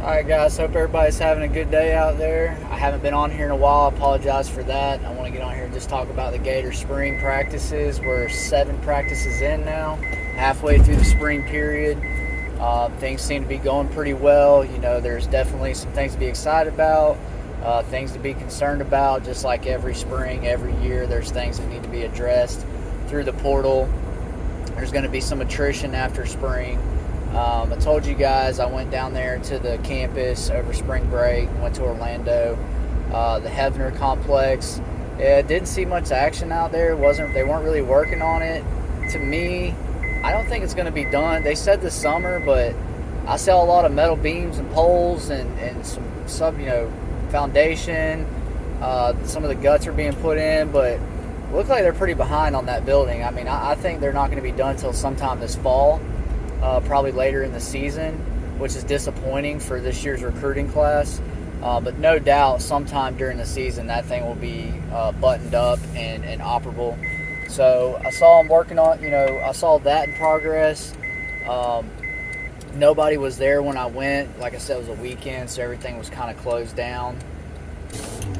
Alright guys, hope everybody's having a good day out there. I haven't been on here in a while, I apologize for that. I want to get on here and just talk about the Gator spring practices. We're 7 practices in now, halfway through the spring period. Things seem to be going pretty well. There's definitely some things to be excited about, things to be concerned about, just like every spring, every year, there's things that need to be addressed through the portal. There's going to be some attrition after spring. I told you guys I went down there to the campus over spring break, went to Orlando, the Hefner complex. Yeah, didn't see much action out there. They weren't really working on it. To me, I don't think it's going to be done. They said this summer, but I saw a lot of metal beams and poles and some foundation. Some of the guts are being put in, but look like they're pretty behind on that building. I mean, I think they're not going to be done until sometime this fall. Probably later in the season, which is disappointing for this year's recruiting class. But no doubt, sometime during the season, that thing will be buttoned up and operable. So I saw them working on, I saw that in progress. Nobody was there when I went. Like I said, it was a weekend, so everything was kind of closed down.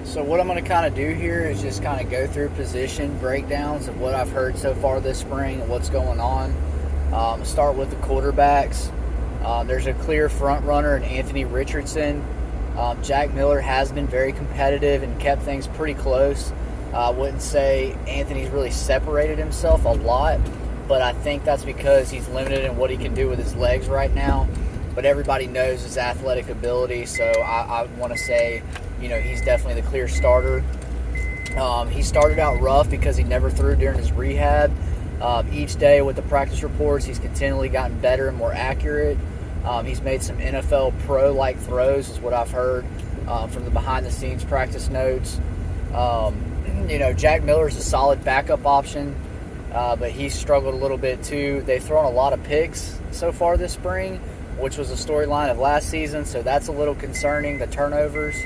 So what I'm going to kind of do here is just kind of go through position breakdowns of what I've heard so far this spring and what's going on. Start with the quarterbacks. There's a clear front runner in Anthony Richardson. Jack Miller has been very competitive and kept things pretty close. I wouldn't say Anthony's really separated himself a lot, but I think that's because he's limited in what he can do with his legs right now. But everybody knows his athletic ability, so I want to say, he's definitely the clear starter. He started out rough because he never threw during his rehab. Each day with the practice reports, he's continually gotten better and more accurate. He's made some NFL pro-like throws, is what I've heard from the behind-the-scenes practice notes. Jack Miller's a solid backup option, but he's struggled a little bit too. They've thrown a lot of picks so far this spring, which was a storyline of last season, so that's a little concerning, the turnovers.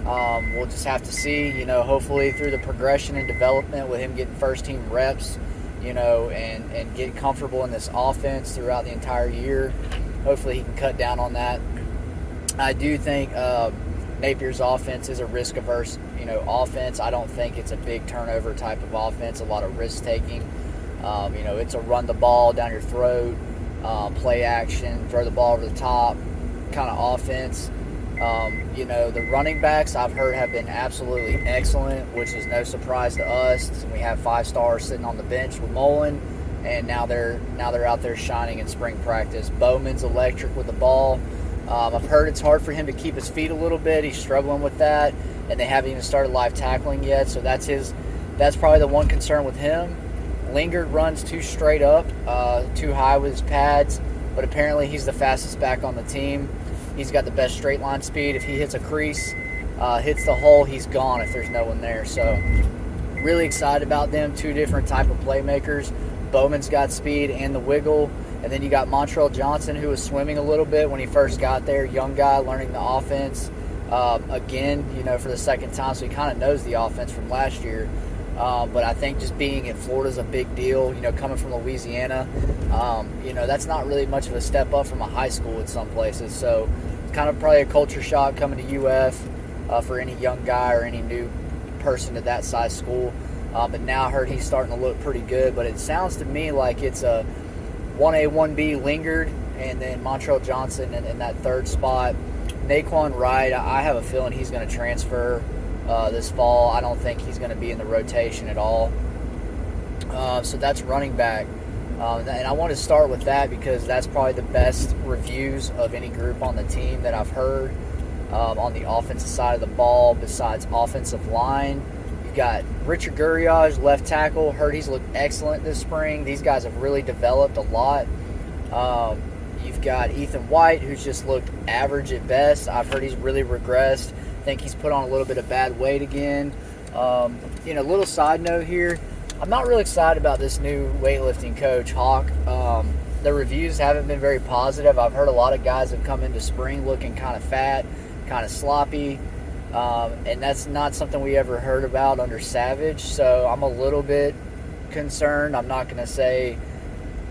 We'll just have to see, hopefully through the progression and development with him getting first-team reps, and get comfortable in this offense throughout the entire year. Hopefully he can cut down on that. I do think Napier's offense is a risk-averse, offense. I don't think it's a big turnover type of offense, a lot of risk-taking. It's a run the ball down your throat, play action, throw the ball over the top kind of offense. The running backs I've heard have been absolutely excellent, which is no surprise to us. We have 5 stars sitting on the bench with Mullen, and now they're out there shining in spring practice. Bowman's electric with the ball. I've heard it's hard for him to keep his feet a little bit. He's struggling with that, and they haven't even started live tackling yet. So that's probably the one concern with him. Lingard runs too straight up, too high with his pads, but apparently he's the fastest back on the team. He's got the best straight line speed. If he hits a crease, hits the hole, he's gone if there's no one there. So really excited about them. 2 different type of playmakers. Bowman's got speed and the wiggle. And then you got Montrell Johnson, who was swimming a little bit when he first got there. Young guy learning the offense again, for the second time. So he kind of knows the offense from last year. But I think just being at Florida is a big deal, coming from Louisiana. That's not really much of a step up from a high school in some places. So it's kind of probably a culture shock coming to UF for any young guy or any new person at that size school. But now I heard he's starting to look pretty good. But it sounds to me like it's a 1A, 1B Lingard, and then Montrell Johnson in that third spot. Naquan Wright, I have a feeling he's going to transfer this fall. I don't think he's going to be in the rotation at all. So that's running back. And I want to start with that because that's probably the best reviews of any group on the team that I've heard on the offensive side of the ball besides offensive line. You've got Richard Guriage, left tackle. Heard he's looked excellent this spring. These guys have really developed a lot. You've got Ethan White, who's just looked average at best. I've heard he's really regressed. I think he's put on a little bit of bad weight again. Little side note here. I'm not really excited about this new weightlifting coach, Hawk. The reviews haven't been very positive. I've heard a lot of guys have come into spring looking kind of fat, kind of sloppy, and that's not something we ever heard about under Savage. So I'm a little bit concerned. I'm not going to say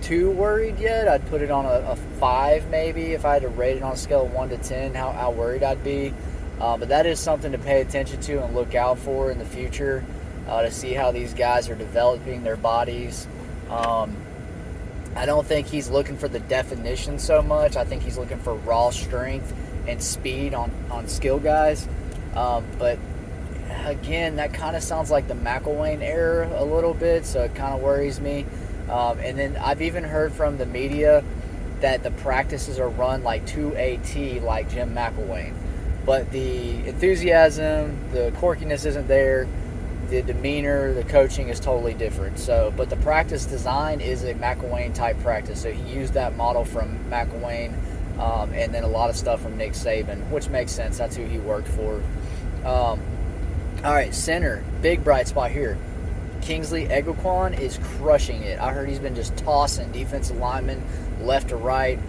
too worried yet. I'd put it on a 5 maybe if I had to rate it on a scale of 1 to 10, how worried I'd be. But that is something to pay attention to and look out for in the future, to see how these guys are developing their bodies. I don't think he's looking for the definition so much. I think he's looking for raw strength and speed on skill guys. But again, that kind of sounds like the McElwain era a little bit, so it kind of worries me. And then I've even heard from the media that the practices are run like to a T, like Jim McElwain. But the enthusiasm, the quirkiness isn't there. The demeanor, the coaching is totally different. So, but the practice design is a McElwain type practice. So he used that model from McElwain, and then a lot of stuff from Nick Saban, which makes sense. That's who he worked for. All right, center, big bright spot here. Kingsley Eguaquan is crushing it. I heard he's been just tossing defensive linemen left to right.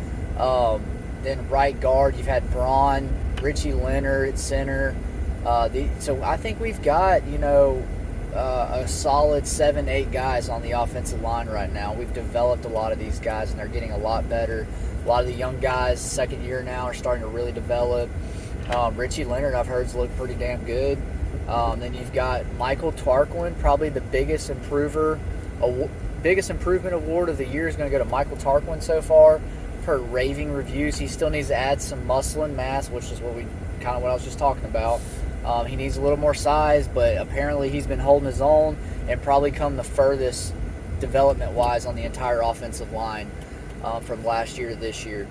Then right guard, you've had Braun, Richie Leonard at center. So I think we've got, a solid 7-8 guys on the offensive line right now. We've developed a lot of these guys, and they're getting a lot better. A lot of the young guys, second year now, are starting to really develop. Richie Leonard, I've heard, has looked pretty damn good. Then you've got Michael Tarquin, probably the biggest improvement award of the year is going to go to Michael Tarquin so far. I've heard raving reviews. He still needs to add some muscle and mass, which is what I was just talking about. He needs a little more size, but apparently he's been holding his own and probably come the furthest development-wise on the entire offensive line from last year to this year.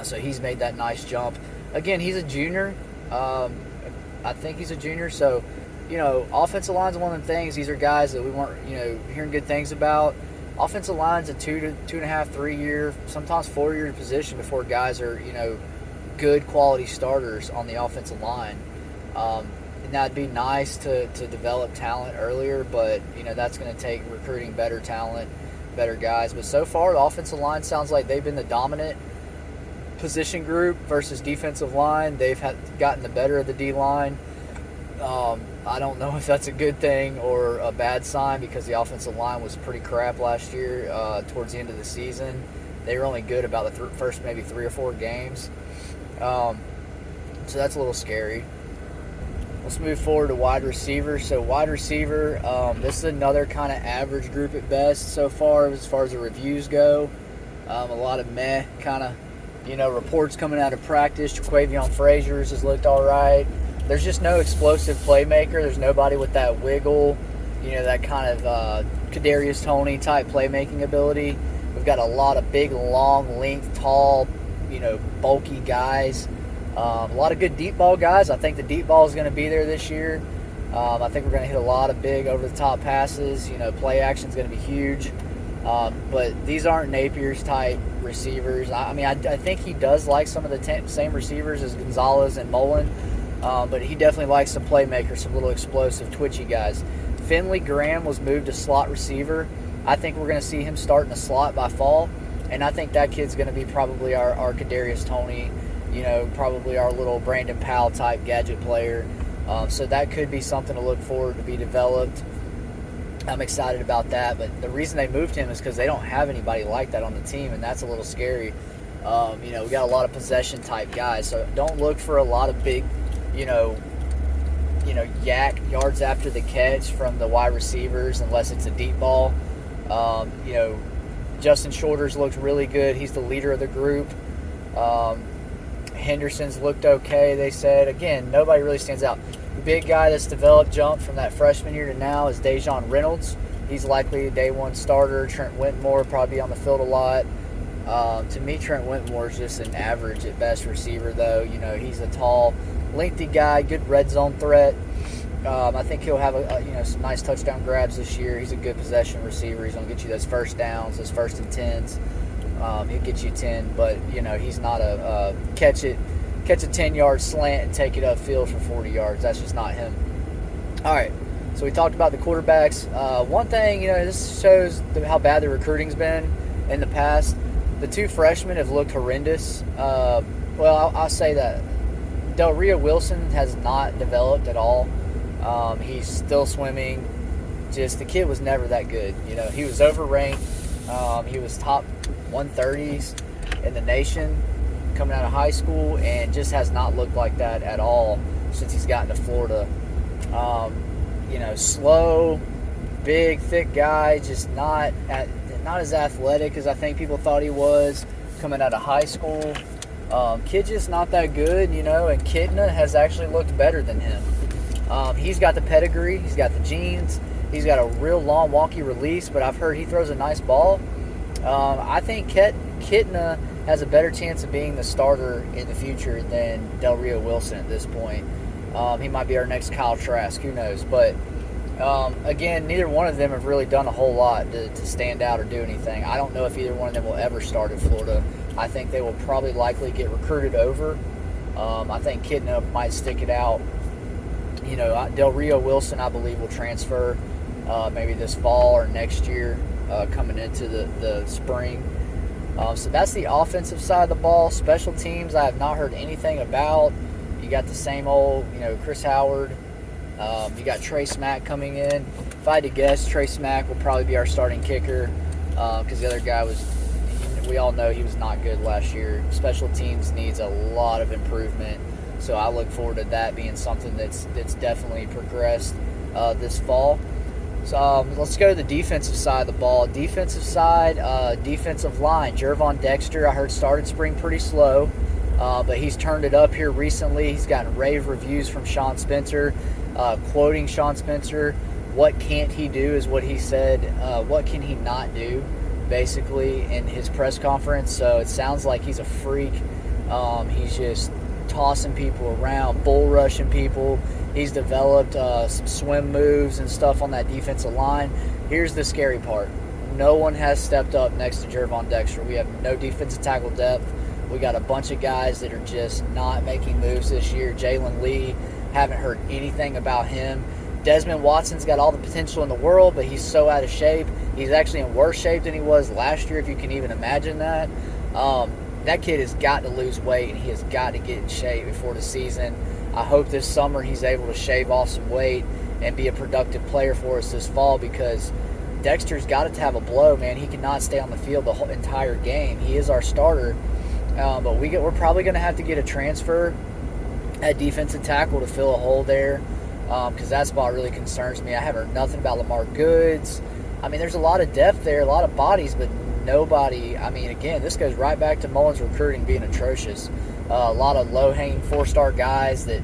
So he's made that nice jump. Again, he's a junior. I think he's a junior. So, offensive line's one of them things. These are guys that we weren't, hearing good things about. Offensive line's a 2.5, 3 year, sometimes 4 year position before guys are, good quality starters on the offensive line. And that'd be nice to develop talent earlier, but that's going to take recruiting better talent, better guys. But so far, the offensive line sounds like they've been the dominant position group versus defensive line. They've gotten the better of the D line. I don't know if that's a good thing or a bad sign, because the offensive line was pretty crap last year. Towards the end of the season, they were only good about the first maybe 3 or 4 games. So that's a little scary. Let's move forward to wide receiver. So wide receiver, this is another kind of average group at best so far as the reviews go. A lot of meh kind of, reports coming out of practice. Jaquavion Frazier's has looked all right. There's just no explosive playmaker. There's nobody with that wiggle, that kind of Kadarius Toney type playmaking ability. We've got a lot of big, long, length, tall, bulky guys. A lot of good deep ball guys. I think the deep ball is going to be there this year. I think we're going to hit a lot of big over-the-top passes. Play action is going to be huge. But these aren't Napier's type receivers. I think he does like some of the same receivers as Gonzalez and Mullen, but he definitely likes some playmakers, some little explosive, twitchy guys. Finley Graham was moved to slot receiver. I think we're going to see him start in the slot by fall, and I think that kid's going to be probably our Kadarius Toney, probably our little Brandon Powell type gadget player. So that could be something to look forward to be developed. I'm excited about that, but the reason they moved him is because they don't have anybody like that on the team, and that's a little scary. We got a lot of possession type guys, so don't look for a lot of big, yak yards after the catch from the wide receivers unless it's a deep ball. Justin Shorter's looked really good. He's the leader of the group. Henderson's looked okay, they said. Again, nobody really stands out. The big guy that's developed, jumped from that freshman year to now is Dejon Reynolds. He's likely a day one starter. Trent Whitmore will probably be on the field a lot. To me, Trent Whitmore is just an average at best receiver, though. He's a tall, lengthy guy, good red zone threat. I think he'll have some nice touchdown grabs this year. He's a good possession receiver. He's going to get you those first downs, those 1st and 10s. He'll get you 10, but he's not a catch a 10-yard slant and take it upfield for 40 yards. That's just not him. All right, so we talked about the quarterbacks. One thing, this shows how bad the recruiting's been in the past. The 2 freshmen have looked horrendous. I'll say that Del Rio Wilson has not developed at all. He's still swimming. Just the kid was never that good. He was overranked. He was top 130s in the nation coming out of high school, and just has not looked like that at all since he's gotten to Florida. Slow, big, thick guy, just not as athletic as I think people thought he was coming out of high school. Kid just not that good, and Kitna has actually looked better than him. He's got the pedigree, he's got the genes, he's got a real long, wonky release, but I've heard he throws a nice ball. I think Kitna has a better chance of being the starter in the future than Del Rio Wilson at this point. He might be our next Kyle Trask, who knows, but again, neither one of them have really done a whole lot to stand out or do anything. I don't know if either one of them will ever start at Florida. I think they will probably likely get recruited over. I think Kitna might stick it out. Del Rio Wilson, I believe, will transfer maybe this fall or next year coming into the spring. So that's the offensive side of the ball. Special teams, I have not heard anything about. You got the same old, Chris Howard. You got Trey Smack coming in. If I had to guess, Trey Smack will probably be our starting kicker because the other guy we all know he was not good last year. Special teams needs a lot of improvement, so I look forward to that being something that's definitely progressed this fall. So let's go to the defensive side of the ball. Defensive side, defensive line. Jervon Dexter, I heard started spring pretty slow, but he's turned it up here recently. He's gotten rave reviews from Sean Spencer, quoting Sean Spencer. What can't he do is what he said. What can he not do, basically, in his press conference. So it sounds like he's a freak. He's just tossing people around, bull rushing people. He's developed some swim moves and stuff on that defensive line. Here's the scary part. No one has stepped up next to Jervon Dexter. We have no defensive tackle depth. We got a bunch of guys that are just not making moves this year. Jalen Lee, haven't heard anything about him. Desmond Watson's got all the potential in the world, but he's so out of shape. He's actually in worse shape than he was last year, if you can even imagine that. That kid has got to lose weight, and he has got to get in shape before the season. I hope this summer he's able to shave off some weight and be a productive player for us this fall, because Dexter's got to have a blow, man. He cannot stay on the field the whole entire game. He is our starter, but we're probably going to have to get a transfer at defensive tackle to fill a hole there, because that spot really concerns me. I haven't heard nothing about Lamar Goods. I mean, there's a lot of depth there, a lot of bodies, but nobody. I mean, again, this goes right back to Mullins' recruiting being atrocious. A lot of low-hanging four-star guys that,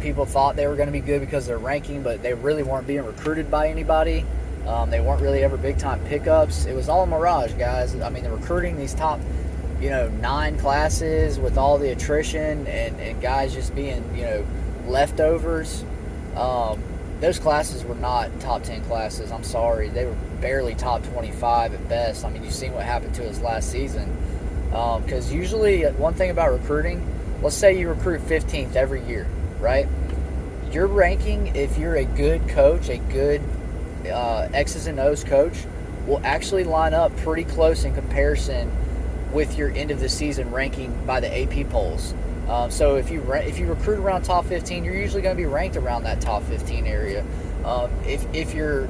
people thought they were going to be good because of their ranking, but they really weren't being recruited by anybody. They weren't really ever big-time pickups. It was all a mirage, guys. I mean, the recruiting, these top, 9 classes with all the attrition and guys just being, leftovers. Those classes were not top 10 classes. I'm sorry. They were barely top 25 at best. I mean, you've seen what happened to us last season. Because usually, one thing about recruiting, let's say you recruit 15th every year, right? Your ranking, if you're a good coach, a good X's and O's coach, will actually line up pretty close in comparison with your end of the season ranking by the AP polls. So if you recruit around top 15, you're usually going to be ranked around that top 15 area. If you're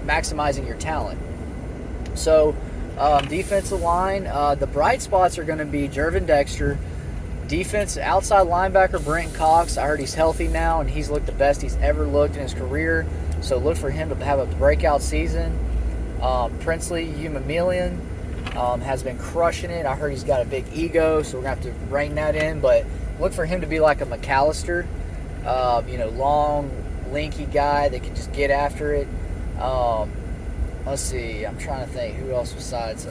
maximizing your talent. So defensive line, the bright spots are going to be Jervon Dexter. Defense, outside linebacker Brenton Cox. I heard he's healthy now, and he's looked the best he's ever looked in his career. So look for him to have a breakout season. Princely Umamelian has been crushing it. I heard he's got a big ego, so we're going to have to rein that in. But look for him to be like a McAllister, long, lanky guy that can just get after it. Let's see. I'm trying to think who else besides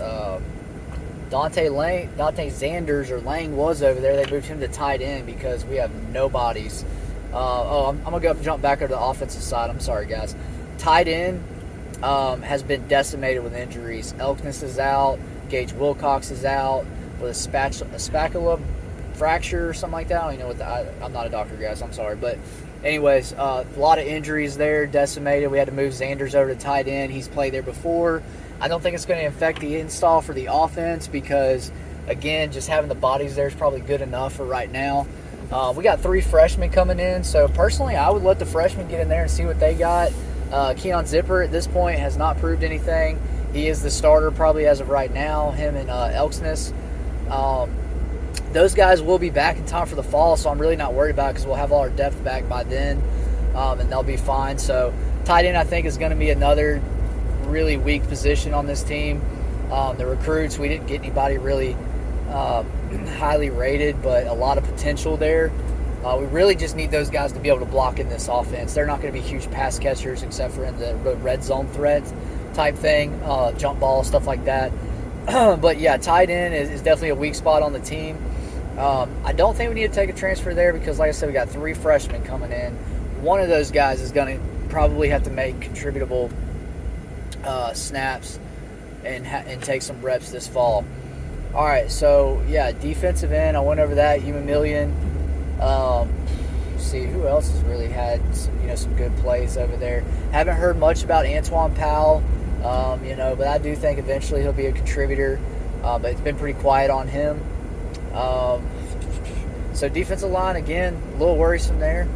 Dante Zanders or Lang was over there. They moved him to tight end because we have no bodies. I'm going to jump back over to the offensive side. I'm sorry, guys. Tight end has been decimated with injuries. Elkness is out. Gage Wilcox is out with a spatula fracture or something like that. I don't even know I'm not a doctor, guys. I'm sorry. But anyways, a lot of injuries there, decimated. We had to move Zanders over to tight end. He's played there before. I don't think it's going to affect the install for the offense because, again, just having the bodies there is probably good enough for right now. We got 3 freshmen coming in, so personally I would let the freshmen get in there and see what they got. Keon Zipper at this point has not proved anything. He is the starter probably as of right now, him and Elksness. Those guys will be back in time for the fall, so I'm really not worried about it because we'll have all our depth back by then, and they'll be fine. So tight end, I think, is going to be another really weak position on this team. The recruits, we didn't get anybody really highly rated, but a lot of potential there. We really just need those guys to be able to block in this offense. They're not going to be huge pass catchers except for in the red zone threat type thing, jump ball, stuff like that. But yeah, tight end is definitely a weak spot on the team. I don't think we need to take a transfer there because, like I said, we got 3 freshmen coming in. One of those guys is going to probably have to make contributable snaps and take some reps this fall. All right, so yeah, defensive end. I went over that. Million. See who else has really had some good plays over there. Haven't heard much about Antoine Powell, but I do think eventually he'll be a contributor. But it's been pretty quiet on him. So defensive line, again, a little worrisome there.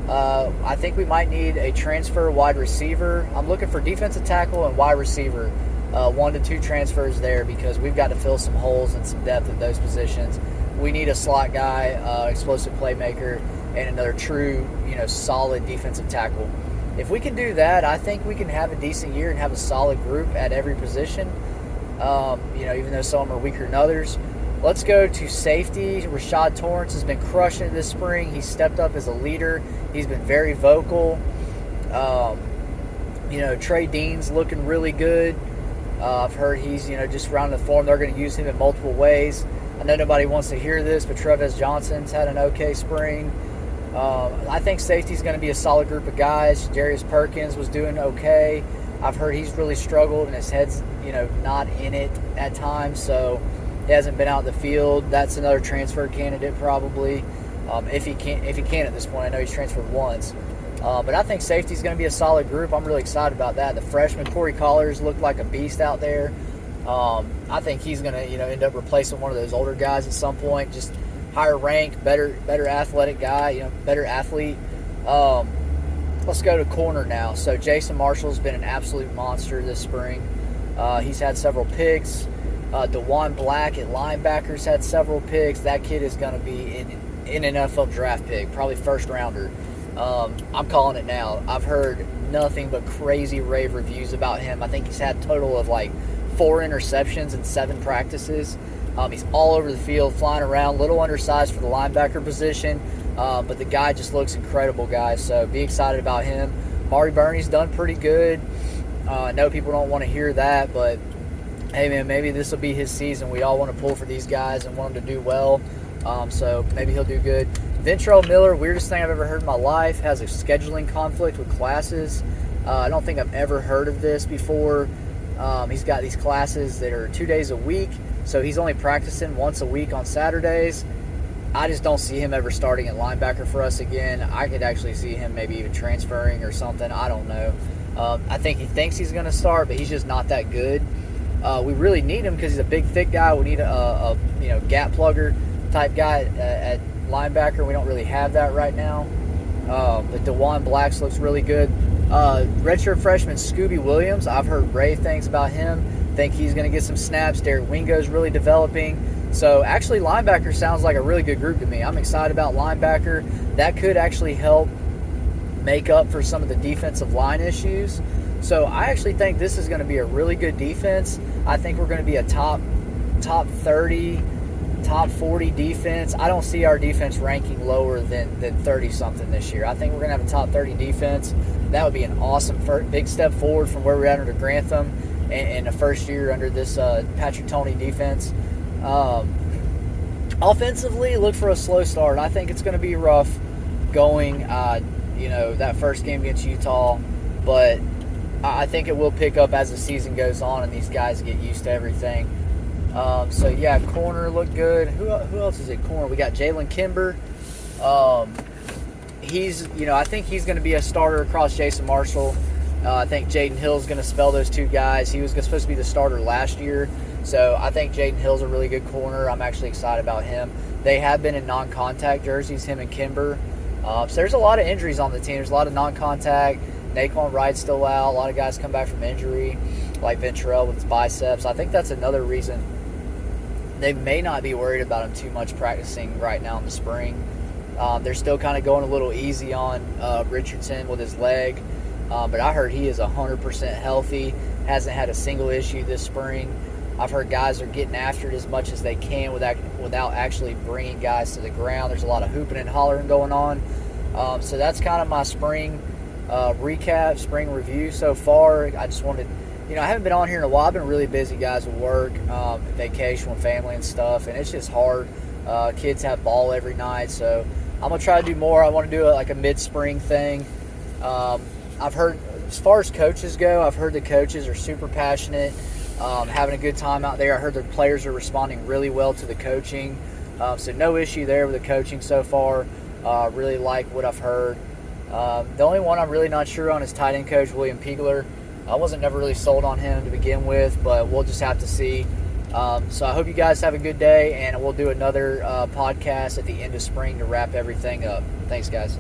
I think we might need a transfer wide receiver. I'm looking for defensive tackle and wide receiver, 1 to 2 transfers there because we've got to fill some holes and some depth at those positions. We need a slot guy, explosive playmaker, and another true, solid defensive tackle. If we can do that, I think we can have a decent year and have a solid group at every position, even though some are weaker than others. Let's go to safety. Rashad Torrance has been crushing it this spring. He's stepped up as a leader. He's been very vocal. Trey Dean's looking really good. I've heard he's, just rounding the form. They're going to use him in multiple ways. I know nobody wants to hear this, but Trevez Johnson's had an okay spring. I think safety's going to be a solid group of guys. Jarius Perkins was doing okay. I've heard he's really struggled and his head's, not in it at times, so he hasn't been out in the field. That's another transfer candidate probably. If he can at this point. I know he's transferred once. But I think safety's going to be a solid group. I'm really excited about that. The freshman Corey Collars looked like a beast out there. I think he's going to, end up replacing one of those older guys at some point. Just higher ranked, better athletic guy, better athlete. Let's go to corner now. So Jason Marshall's been an absolute monster this spring. He's had several picks. DeJuan Black at linebackers had several picks. That kid is going to be an NFL draft pick, probably first rounder. I'm calling it now. I've heard nothing but crazy rave reviews about him. I think he's had a total of 4 interceptions in 7 practices. He's all over the field, flying around, little undersized for the linebacker position, but the guy just looks incredible, guys, so be excited about him. Mari Burney's done pretty good. I know people don't want to hear that, but hey, man, maybe this will be his season. We all want to pull for these guys and want them to do well, so maybe he'll do good. Ventrell Miller, weirdest thing I've ever heard in my life, has a scheduling conflict with classes. I don't think I've ever heard of this before. He's got these classes that are 2 days a week, so he's only practicing once a week on Saturdays. I just don't see him ever starting at linebacker for us again. I could actually see him maybe even transferring or something. I don't know. I think he thinks he's going to start, but he's just not that good. We really need him because he's a big, thick guy. We need a gap plugger type guy at linebacker. We don't really have that right now. But DeJuan Blacks looks really good. Redshirt freshman Scooby Williams, I've heard rave things about him. Think he's going to get some snaps. Derek Wingo's really developing. So actually linebacker sounds like a really good group to me. I'm excited about linebacker. That could actually help make up for some of the defensive line issues. So I actually think this is going to be a really good defense. I think we're going to be a top 30, top 40 defense. I don't see our defense ranking lower than 30-something this year. I think we're going to have a top 30 defense. That would be an awesome big step forward from where we're at under Grantham and the first year under this Patrick Toney defense. Offensively, look for a slow start. I think it's going to be rough going, that first game against Utah, but I think it will pick up as the season goes on and these guys get used to everything. Corner looked good. Who else is at corner? We got Jalen Kimber. I think he's going to be a starter across Jason Marshall. I think Jaden Hill's going to spell those two guys. He was supposed to be the starter last year, so I think Jaden Hill's a really good corner. I'm actually excited about him. They have been in non-contact jerseys, him and Kimber. So there's a lot of injuries on the team. There's a lot of non-contact. Naquan Wright's still out. A lot of guys come back from injury. like Venturell with his biceps. I think that's another reason they may not be worried about him too much practicing right now in the spring. They're still kind of going a little easy on Richardson with his leg, but I heard he is 100% healthy, hasn't had a single issue this spring. I've heard guys are getting after it as much as they can without actually bringing guys to the ground. There's a lot of hooping and hollering going on. So that's kind of my spring recap, spring review so far. I just wanted, I haven't been on here in a while. I've been really busy, guys, with work, vacation with family and stuff, and it's just hard. Kids have ball every night, so I'm going to try to do more. I want to do like a mid-spring thing. I've heard, as far as coaches go, I've heard the coaches are super passionate, having a good time out there. I heard the players are responding really well to the coaching. So no issue there with the coaching so far. Really like what I've heard. The only one I'm really not sure on is tight end coach William Piegler. I wasn't never really sold on him to begin with, but we'll just have to see. So I hope you guys have a good day, and we'll do another podcast at the end of spring to wrap everything up. Thanks, guys.